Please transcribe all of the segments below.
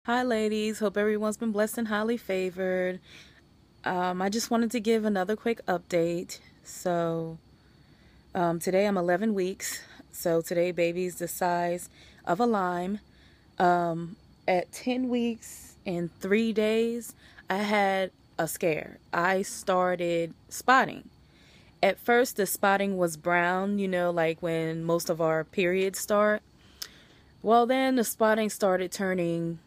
Hi, ladies. Hope everyone's been blessed and highly favored. I just wanted to give another quick update. Today I'm 11 weeks. So, today baby's the size of a lime. At 10 weeks and 3 days, I had a scare. I started spotting. At first, the spotting was brown, like when most of our periods start. Well, then the spotting started turning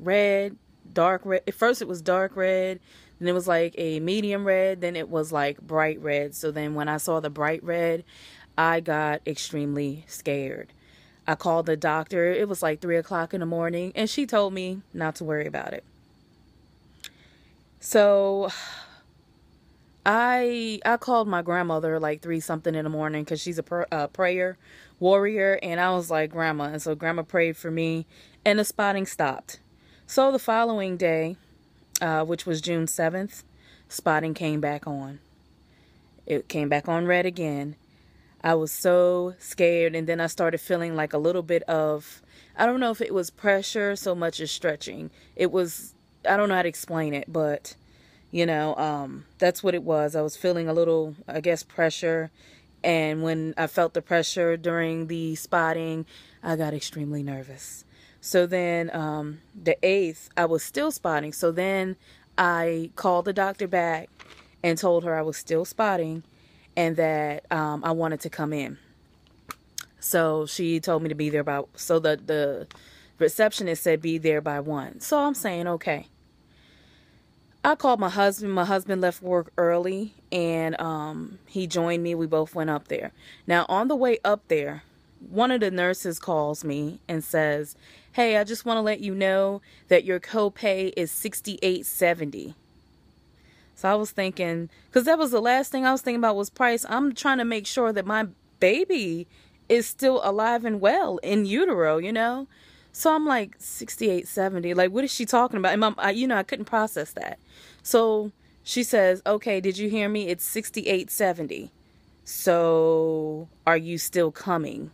red, dark red. At first it was dark red, then it was like a medium red, then it was like bright red. So then when I saw the bright red, I got extremely scared. I called the doctor. It was like 3 o'clock in the morning, and she told me not to worry about it. So I called my grandmother like 3 something in the morning because she's a prayer warrior, and I was like, Grandma. And so Grandma prayed for me, and the spotting stopped. So the following day, which was June 7th, spotting came back on. It came back on red again. I was so scared, and then I started feeling like a little bit of, I don't know if it was pressure so much as stretching. It was, I don't know how to explain it, but, that's what it was. I was feeling a little, I guess, pressure, and when I felt the pressure during the spotting, I got extremely nervous. So then the 8th, I was still spotting. So then I called the doctor back and told her I was still spotting and that I wanted to come in. So she told me to be there so the receptionist said be there by 1. So I'm saying, okay. I called my husband. My husband left work early, and he joined me. We both went up there. Now, on the way up there, one of the nurses calls me and says, "Hey, I just want to let you know that your copay is $68.70. So I was thinking, because that was the last thing I was thinking about was price. I'm trying to make sure that my baby is still alive and well in utero. So I'm like, $68.70. Like, what is she talking about? And I couldn't process that. So she says, "Okay, did you hear me? It's $68.70. So are you still coming?"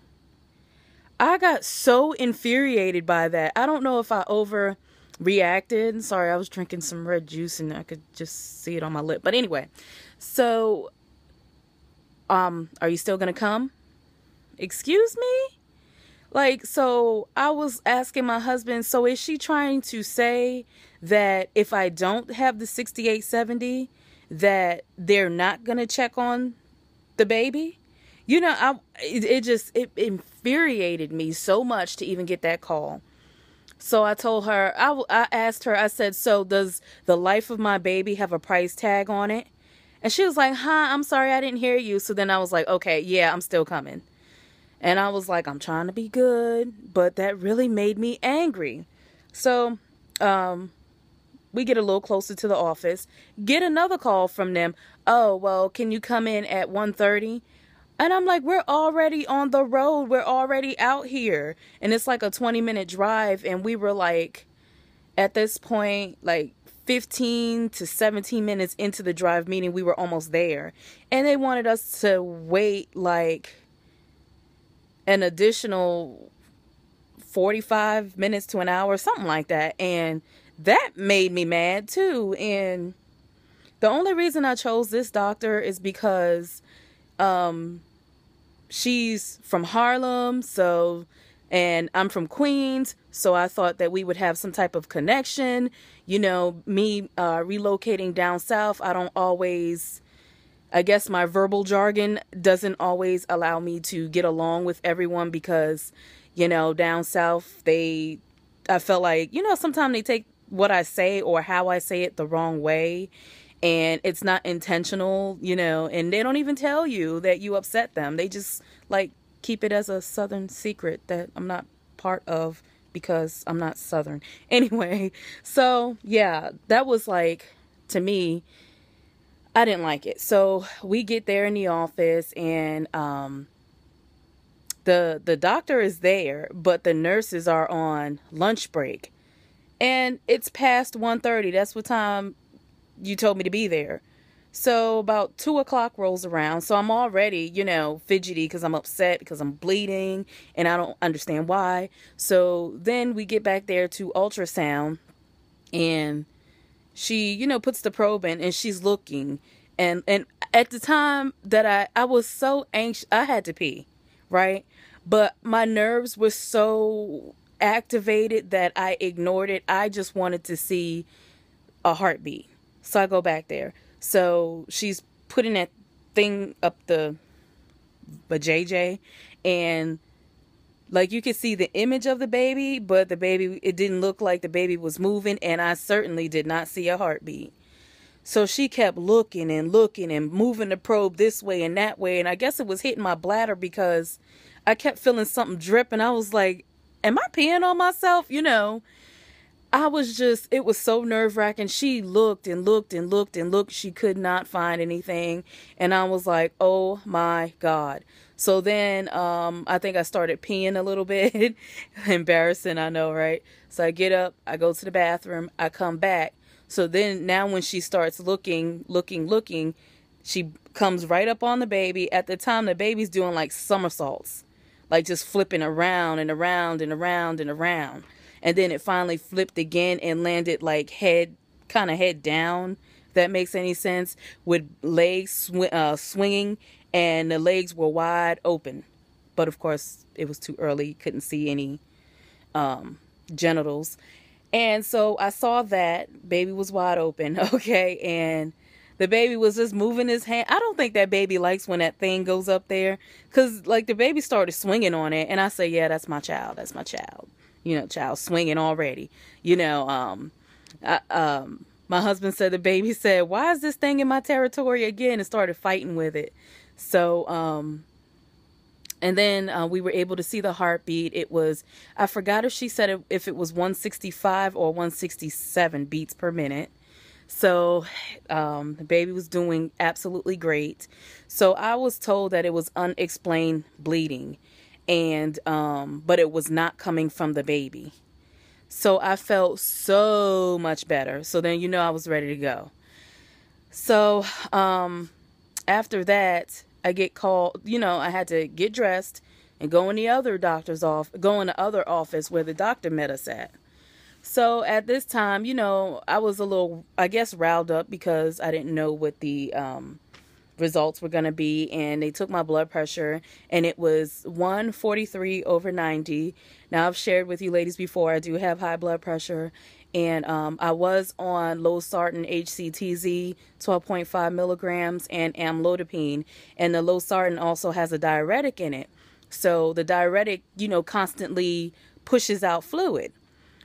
I got so infuriated by that. I don't know if I overreacted. Sorry, I was drinking some red juice and I could just see it on my lip. But anyway, so, are you still going to come? Excuse me? So I was asking my husband, so is she trying to say that if I don't have the $68.70, that they're not going to check on the baby? It infuriated me so much to even get that call. So I told her, I asked her, I said, so does the life of my baby have a price tag on it? And she was like, "Huh, I'm sorry, I didn't hear you." So then I was like, okay, yeah, I'm still coming. And I was like, I'm trying to be good, but that really made me angry. So, we get a little closer to the office, get another call from them. "Oh, well, can you come in at 1:30? And I'm like, we're already on the road. We're already out here. And it's like a 20-minute drive. And we were like, at this point, like 15 to 17 minutes into the drive, meaning we were almost there. And they wanted us to wait like an additional 45 minutes to an hour, something like that. And that made me mad too. And the only reason I chose this doctor is because she's from Harlem, and I'm from Queens, so I thought that we would have some type of connection. Me relocating down south, I guess my verbal jargon doesn't always allow me to get along with everyone because, down south, I felt like, sometimes they take what I say or how I say it the wrong way. And it's not intentional, and they don't even tell you that you upset them. They just keep it as a Southern secret that I'm not part of because I'm not Southern. Anyway, so yeah, that was to me, I didn't like it. So we get there in the office and the doctor is there, but the nurses are on lunch break. And it's past 1:30. That's what time you told me to be there. So about 2 o'clock rolls around. So I'm already, fidgety because I'm upset because I'm bleeding and I don't understand why. So then we get back there to ultrasound, and she, puts the probe in and she's looking. And at the time that I was so anxious, I had to pee, right? But my nerves were so activated that I ignored it. I just wanted to see a heartbeat. So I go back there. So she's putting that thing up the JJ, and like you could see the image of the baby, but the baby, it didn't look like the baby was moving, and I certainly did not see a heartbeat. So she kept looking and looking and moving the probe this way and that way, and I guess it was hitting my bladder because I kept feeling something drip, and I was like, am I peeing on myself? It was so nerve-wracking. She looked and looked and looked and looked. She could not find anything. And I was like, oh my God. So then I think I started peeing a little bit. Embarrassing, I know, right? So I get up, I go to the bathroom, I come back. So then now when she starts looking, she comes right up on the baby. At the time, the baby's doing like somersaults, like just flipping around and around and around and around. And then it finally flipped again and landed like head down, if that makes any sense, with legs swinging, and the legs were wide open. But of course, it was too early. Couldn't see any genitals. And so I saw that baby was wide open. Okay. And the baby was just moving his hand. I don't think that baby likes when that thing goes up there, because like the baby started swinging on it. And I say, yeah, that's my child. That's my child. Child swinging already. My husband said the baby said, why is this thing in my territory again? And started fighting with it. So, and then we were able to see the heartbeat. It was, I forgot if she said if it was 165 or 167 beats per minute. So the baby was doing absolutely great. So I was told that it was unexplained bleeding, and but it was not coming from the baby. So I felt so much better. So then I was ready to go. So after that, I get called, I had to get dressed and go in the other other office where the doctor met us at. So at this time, I was a little, I guess, riled up because I didn't know what the results were going to be, and they took my blood pressure, and it was 143/90. Now, I've shared with you ladies before, I do have high blood pressure, and I was on losartan HCTZ 12.5 milligrams and amlodipine, and the losartan also has a diuretic in it. So the diuretic, constantly pushes out fluid.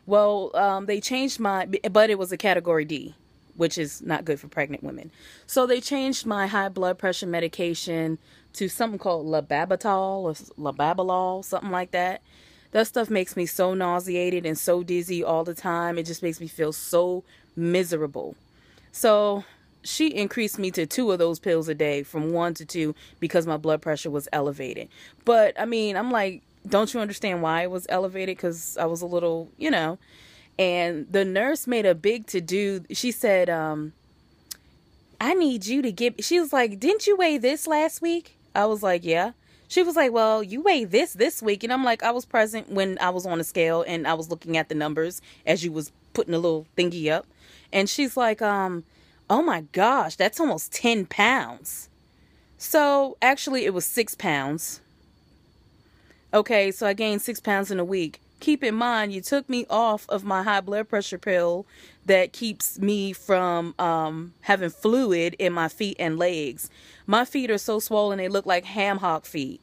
Well, they changed but it was a category D, which is not good for pregnant women. So they changed my high blood pressure medication to something called lababalol or lababalol, something like that. That stuff makes me so nauseated and so dizzy all the time. It just makes me feel so miserable. So she increased me to 2 of those pills a day, from 1 to 2, because my blood pressure was elevated. But I mean, I'm like, don't you understand why it was elevated? Because I was a little, And the nurse made a big to-do. She said, I need you to she was like, didn't you weigh this last week? I was like, yeah. She was like, well, you weighed this week. And I'm like, I was present when I was on the scale and I was looking at the numbers as you was putting a little thingy up. And she's like, oh my gosh, that's almost 10 pounds. So actually it was 6 pounds. Okay, so I gained 6 pounds in a week. Keep in mind, you took me off of my high blood pressure pill that keeps me from having fluid in my feet and legs. My feet are so swollen, they look like ham hock feet.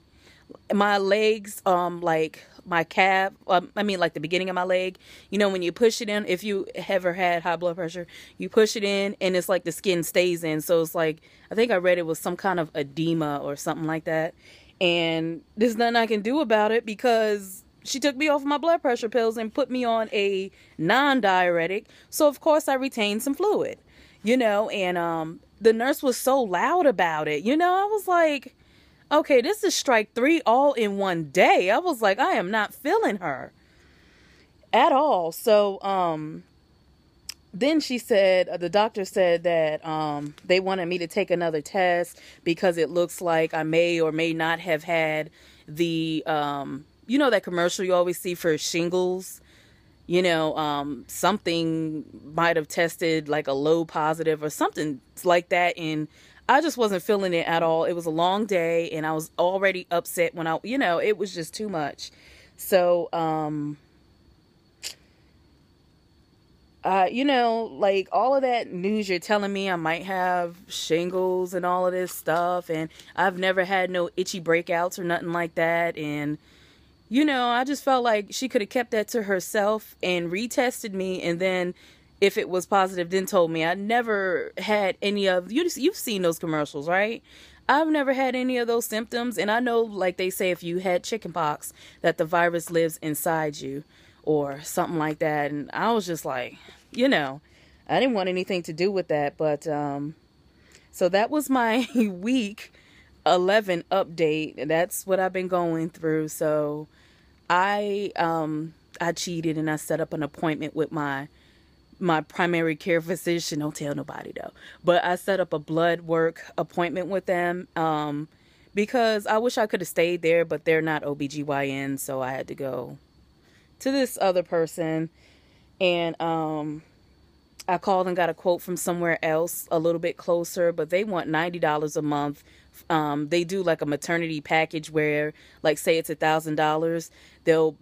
My legs, like my calf, like the beginning of my leg, when you push it in, if you ever had high blood pressure, you push it in and it's like the skin stays in. So it's like, I think I read it was some kind of edema or something like that. And there's nothing I can do about it because she took me off my blood pressure pills and put me on a non-diuretic. So, of course, I retained some fluid, and the nurse was so loud about it. I was like, okay, this is strike 3 all in one day. I was like, I am not feeling her at all. So, then she said, the doctor said that they wanted me to take another test because it looks like I may or may not have had the, you know, that commercial you always see for shingles. You know, something might have tested like a low positive or something like that. And I just wasn't feeling it at all. It was a long day and I was already upset when you know, it was just too much. So, you know, like all of that news you're telling me I might have shingles and all of this stuff. And I've never had no itchy breakouts or nothing like that. And, you know, I just felt like she could have kept that to herself and retested me. And then if it was positive, then told me. I never had any of, you've seen those commercials, right? I've never had any of those symptoms. And I know, like they say, if you had chickenpox, that the virus lives inside you or something like that. And I was just like, you know, I didn't want anything to do with that. But so that was my week 11 update. That's what I've been going through. So I cheated and I set up an appointment with my primary care physician. Don't tell nobody though. But I set up a blood work appointment with them because I wish I could have stayed there, but they're not OBGYN, so I had to go to this other person. And I called and got a quote from somewhere else a little bit closer, but they want $90 a month. They do like a maternity package where, like, say it's $1,000. They'll,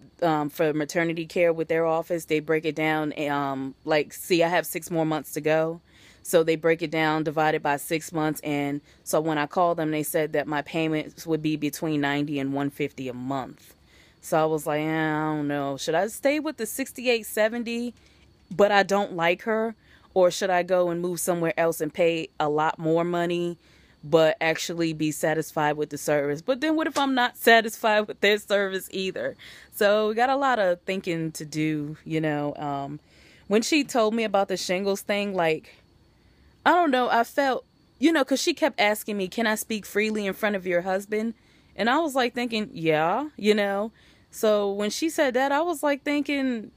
for maternity care with their office, they break it down. Like, see, I have 6 more months to go. So they break it down, divided by 6 months. And so when I called them, they said that my payments would be between $90 and $150 a month. So I was like, I don't know. Should I stay with the $68.70, but I don't like her? Or should I go and move somewhere else and pay a lot more money, but actually be satisfied with the service? But then what if I'm not satisfied with their service either? So we got a lot of thinking to do, you know. When she told me about the shingles thing, like, I don't know, I felt, you know, because she kept asking me, can I speak freely in front of your husband? And I was like thinking, yeah, you know. So when she said that, I was like thinking,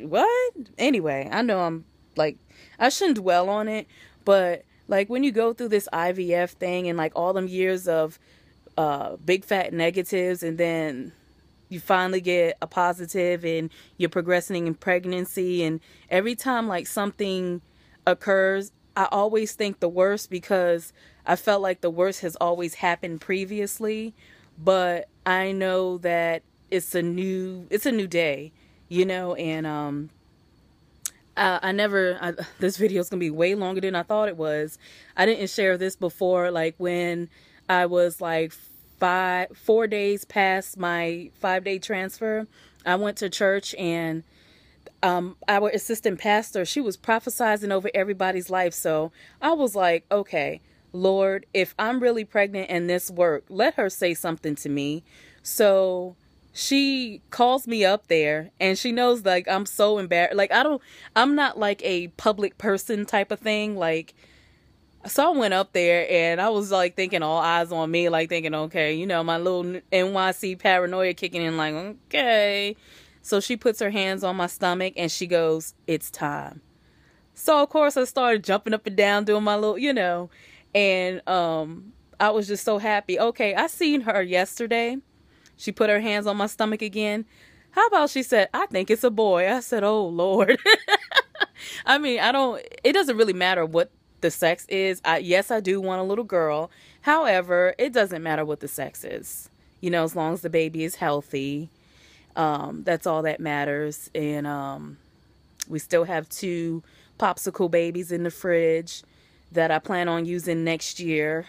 what? Anyway, I know I'm like, I shouldn't dwell on it, but like when you go through this IVF thing and like all them years of big fat negatives, and then you finally get a positive and you're progressing in pregnancy, and every time like something occurs, I always think the worst because I felt like the worst has always happened previously. But I know that it's a new day, you know. And this video is gonna be way longer than I thought it was. I didn't share this before, like when I was like 4 days past my 5-day transfer, I went to church, and our assistant pastor, she was prophesizing over everybody's life. So I was like, okay, Lord, if I'm really pregnant and this work, let her say something to me. So she calls me up there, and she knows like I'm so embarrassed. Like I'm not like a public person type of thing. Like, so I went up there and I was like thinking all eyes on me, like thinking, okay, you know, my little NYC paranoia kicking in, like, okay. So she puts her hands on my stomach and she goes, it's time. So of course I started jumping up and down doing my little, you know, and I was just so happy. Okay, I seen her yesterday. She put her hands on my stomach again. How about she said, I think it's a boy. I said, oh, Lord. I mean, it doesn't really matter what the sex is. Yes, I do want a little girl. However, it doesn't matter what the sex is. You know, as long as the baby is healthy, that's all that matters. And we still have 2 popsicle babies in the fridge that I plan on using next year.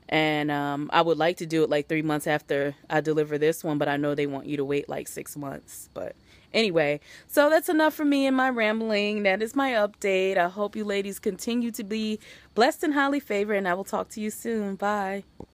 And I would like to do it like 3 months after I deliver this one, but I know they want you to wait like 6 months. But anyway, so that's enough for me and my rambling. That is my update. I hope you ladies continue to be blessed and highly favored, and I will talk to you soon. Bye.